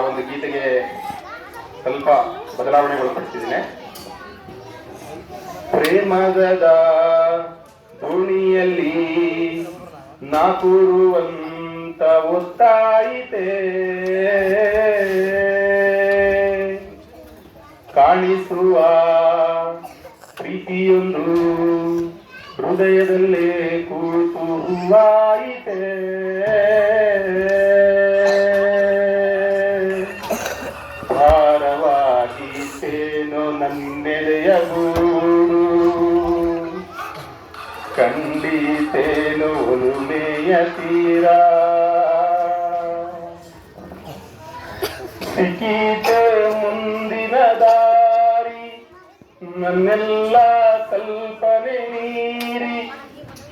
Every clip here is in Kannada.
ಒಂದು ಗೀತೆಗೆ ಸ್ವಲ್ಪ ಬದಲಾವಣೆಗೊಳಪಡಿಸಿದ್ದೇನೆ. ಪ್ರೇಮದ ದೋಣಿಯಲ್ಲಿ ನಾ ಕೂರುವಂತ ಒತ್ತಾಯಿತೆ, ಕಾಣಿಸುವ ಪ್ರೀತಿಯೊಂದು ಹೃದಯದಲ್ಲೇ ಕೂತು ಹೂವಾಯಿತೆ. ಭಾರವಾಗಿತ್ತೇನೋ ನನ್ನೆದೆಯ ಗೂಡು, ಕಂಡಿತೇನೋ ಒಲುಮೆಯ ತೀರ, ಸಿಕ್ಕಿತೆ ಮುಂದಿನ ದಾರಿ, ನನ್ನೆಲ್ಲ ಕಲ್ಪನೆ ಮೀರಿ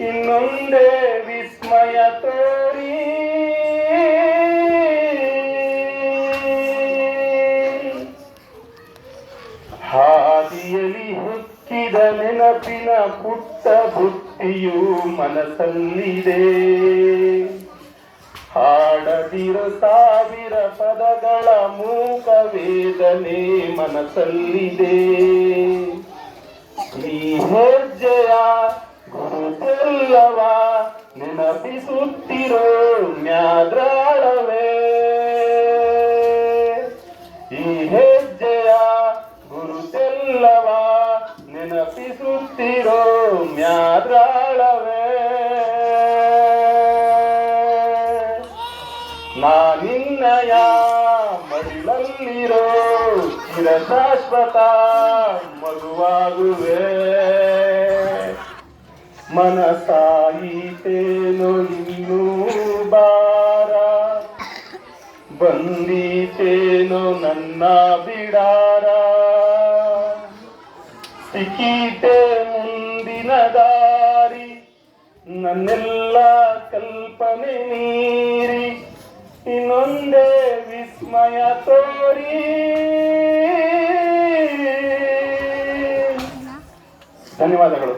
ಇನ್ನೊಂದೇ ವಿಸ್ಮಯ ತೋರಿ. ಹಾದಿಯಲ್ಲಿ ಹುಕ್ಕಿದ ನೆನಪಿನ ಪುಟ್ಟ ಬುಟ್ಟಿಯು ಮನಸ್ಸಲ್ಲಿದೆ, ಹಾಡದಿರೋ ಸಾವಿರ ಪದಗಳ ಮೂಕ ವೇದನೆ ಮನಸ್ಸಲ್ಲಿದೆ. ಈ ಹೆಜ್ಜೆಯ ಗುರುತೆಲ್ಲವ ನೆನಪಿಸುತ್ತಿರೋ ಮ್ಯಾದ್ರಾಳವೇ, ಈ ಹೆಜ್ಜೆಯ ಗುರುತೆಲ್ಲವ ನೆನಪಿಸುತ್ತಿರೋ ಮ್ಯಾದ್ರಾಳವೇ. ನಾನಿನ್ನಯ ಮಡಿಲಲ್ಲಿರೋ ಚಿರಶಾಶ್ವತ ಮಗುವಾಗುವೆ, ಮನಸಾಯಿತೇನೋ ಇನ್ನೂ ಬಾರ, ಬಂದೀತೇನೋ ನನ್ನ ಬಿಡಾರ, ಸಿಕ್ಕಿತೆ ಮುಂದಿನ ದಾರಿ, ನನ್ನೆಲ್ಲ ಕಲ್ಪನೆ ಮೀರಿ ಇನ್ನೊಂದೇ ವಿಸ್ಮಯ ತೋರಿ. ಧನ್ಯವಾದಗಳು.